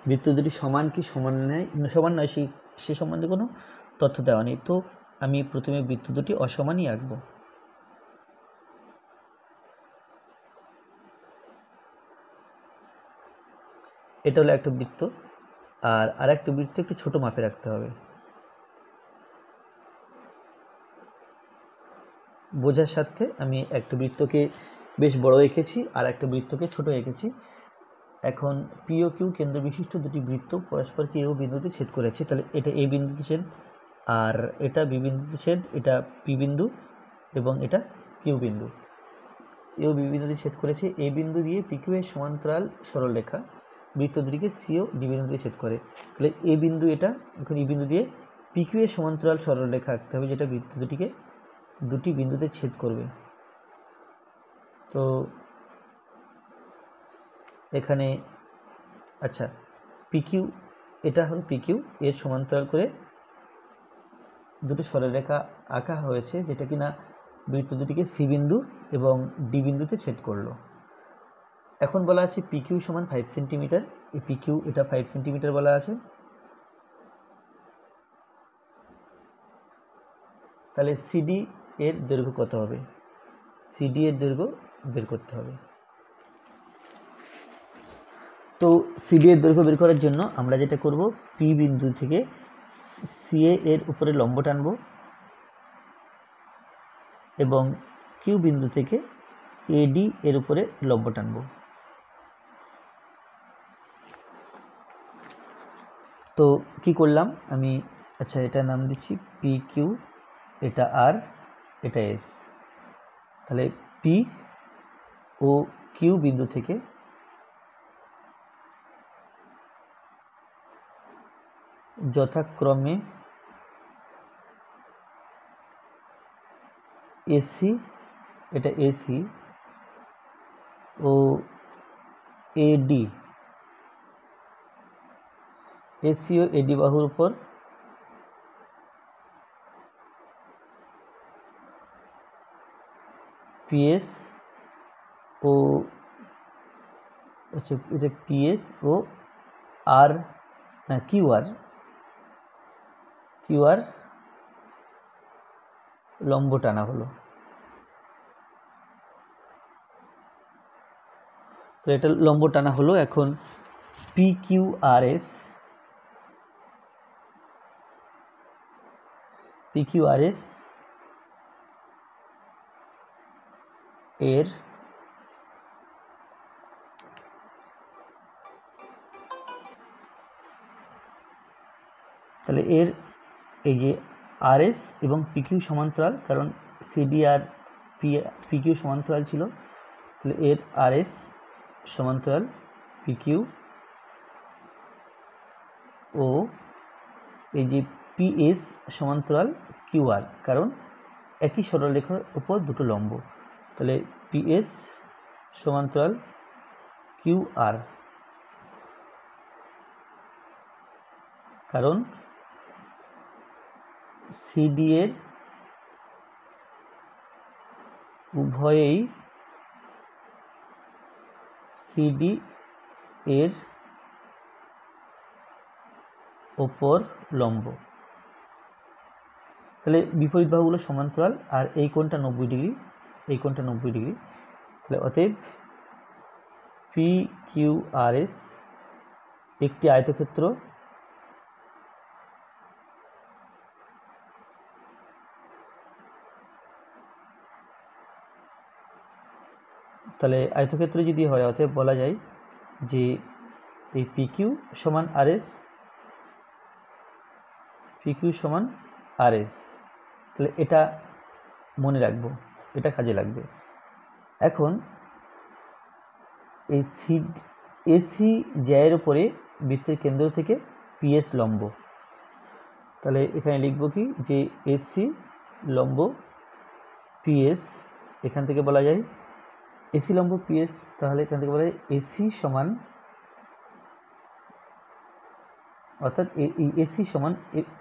বৃত্ত দুটি সমান কি সমান নয় সে সম্বন্ধে কোনো তথ্য দেওয়া নেই। তো আমি প্রথমে বৃত্ত দুটি অসমানই আঁকব। এটা হলো একটা বৃত্ত, আর একটা বৃত্ত একটু ছোট মাপে রাখতে হবে। বোঝার সাথে আমি একটা বৃত্তকে বেশ বড় এঁকেছি আর একটা বৃত্তকে ছোট এঁকেছি। এখন পি ও কিউ কেন্দ্র বিশিষ্ট দুটি বৃত্ত পরস্পরকে এ ও বিন্দুতে ছেদ করেছে। তাহলে এটা এ বিন্দুতে ছেদ, আর এটা বি বিন্দুতে ছেদ, এটা পি বিন্দু এবং এটা কিউ বিন্দু। এ ও বি বিন্দুতে ছেদ করেছে। এ বিন্দু দিয়ে পি কিউ এর সমান্তরাল সরলরেখা বৃত্ত দুটিকে সি ও ডি বিন্দুতে ছেদ করে। তাহলে এ বিন্দু এটা, এখন এই বিন্দু দিয়ে পি কিউ এর সমান্তরাল সরলরেখা আঁকতে হবে যেটা বৃত্ত দুটিকে দুটি বিন্দুতে ছেদ করবে। তো এখানে আচ্ছা পিকিউ, এটা হল পিকিউ, এর সমান্তরাল করে দুটো সরলরেখা আঁকা হয়েছে যেটা কিনা বৃত্ত দুটিকে সি বিন্দু এবং ডি বিন্দুতে ছেদ করলো। এখন বলা আছে পিকিউ সমান 5 সেন্টিমিটার। এই পিকিউ এটা 5 সেন্টিমিটার বলা আছে। তাহলে সিডি এর দৈর্ঘ্য কত হবে? সিডি এর দৈর্ঘ্য বের করতে হবে। তো সিডি এর দৈর্ঘ্য বের করার জন্য আমরা যেটা করব, পি বিন্দু থেকে সিএ এর উপরে লম্ব টানব এবং কিউ বিন্দু থেকে এডি এর উপরে লম্ব টানব। তো কি করলাম আমি, আচ্ছা এটা নাম দিচ্ছি পি কিউ, এটা আর, এটা এস। তাহলে পি ও কিউ বিন্দু থেকে যথাক্রমে এসি, এটা এসি ও এডি, এসি ও এডি বাহুর উপর পিএস ও আচ্ছা এটা পিএস ও আর না কিউআর লম্ব টানা হলো। তো এটা লম্ব টানা হলো। এখন পি কিউ আর এস এর তাহলে এর এই যে আর এস এবং পিকিউ সমান্তরাল, কারণ সিডি আর পিকিউ সমান্তরাল ছিল, তাহলে এর আর এস সমান্তরাল পিকিউ ও এই যে পিএস সমান্তরাল কিউআর, কারণ একই সরলরেখার উপর দুটো লম্ব। তাহলে পিএস সমান্তরাল কিউআর, কারণ সিডি এর উভয়েই সিডি এর ওপর লম্ব। তাহলে বিপরীত বাহুগুলো সমান্তরাল আর এই কোণটা 90 ডিগ্রি, এই কোণটা 90 ডিগ্রি। তাহলে অতএব পি কিউ আর এস একটি আয়তক্ষেত্র তাহলে আয়তক্ষেত্র যদি হয় অতএব বলা যায় যে এই PQ সমান RS, PQ সমান RS। তাহলে এটা মনে রাখবো, এটা কাজে লাগবে। এখন এই AC জ্যায়ের উপরে বৃত্তের কেন্দ্র থেকে PS লম্ব, তাহলে এখানে লিখব কি যে AC লম্ব PS, এখান থেকে বলা যায় AC লম্ব PS, তাহলে এখান থেকে বলা যায় AC সমান, অর্থাৎ এই AC সমান,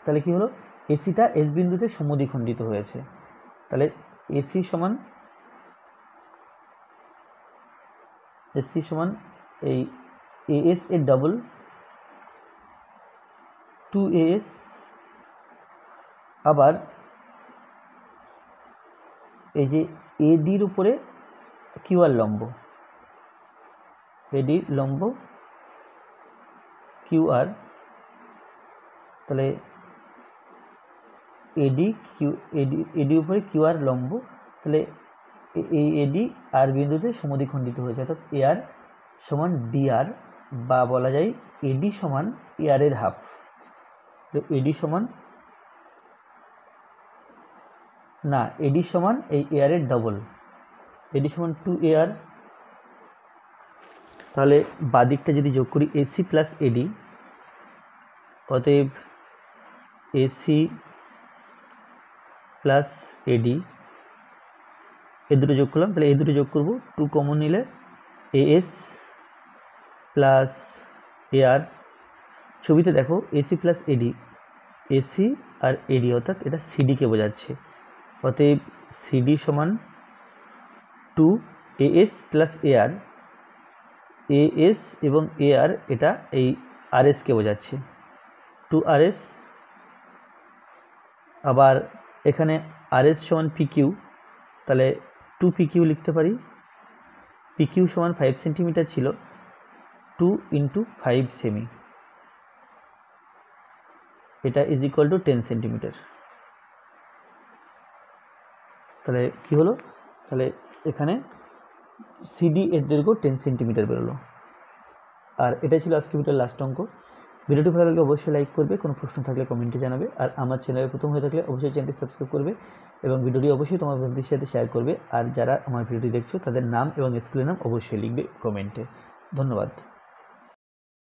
তাহলে কি হলো ACটা S বিন্দুতে সমদ্বিখণ্ডিত হয়েছে, তাহলে AC সমান এই AS এর ডবল 2AS, আবার এই যে ADর উপরে QR লম্ব, AD লম্ব QR, তাহলে AD উপরে QR লম্ব, তাহলে এই AD আর বিন্দুতে সমদ্বিখণ্ডিত হয়েছে, অর্থাৎ AR সমান DR, বা বলা যায় AD সমান AR এর হাফ। AD সমান না, AD সমান এই AR এর ডবল, AD সমান 2AR। তাহলে বাদিকটা যদি যোগ করি AC প্লাস AD, অতএব AC প্লাস AD, এ দুটো যোগ করলাম, তাহলে এই দুটো যোগ করব, 2 কমন নিলে AS প্লাস AR। ছবিতে দেখো AC প্লাস AD, AC আর AD, অর্থাৎ এটা CDকে বোঝাচ্ছে, অতএব CD সমান 2AS প্লাস AR, AS এবং AR এটা এই RSকে বোঝাচ্ছে, 2RS। আবার এখানে RS সমান PQ, তাহলে 2PQ লিখতে পারি, PQ সমান 5 সেন্টিমিটার ছিল, 2 × 5 সেমি, এটা ইজ ইকুয়াল টু 10 সেন্টিমিটার। তাহলে কি হলো, তাহলে এখানে CD এর দৈর্ঘ্য 10 সেন্টিমিটার বেরোলো। আর এটাই ছিল আজকে ভিডিওর লাস্ট অঙ্ক। ভিডিওটি ভালো লাগলে অবশ্যই লাইক করবে, কোনো প্রশ্ন থাকলে কমেন্টে জানাবে, আর আমার চ্যানেলে প্রথম হয়ে থাকলে অবশ্যই চ্যানেলটি সাবস্ক্রাইব করবে এবং ভিডিওটি অবশ্যই তোমার বন্ধুদের সাথে শেয়ার করবে। আর যারা আমার ভিডিওটি দেখছো তাদের নাম এবং স্কুলের নাম অবশ্যই লিখবে কমেন্টে। ধন্যবাদ।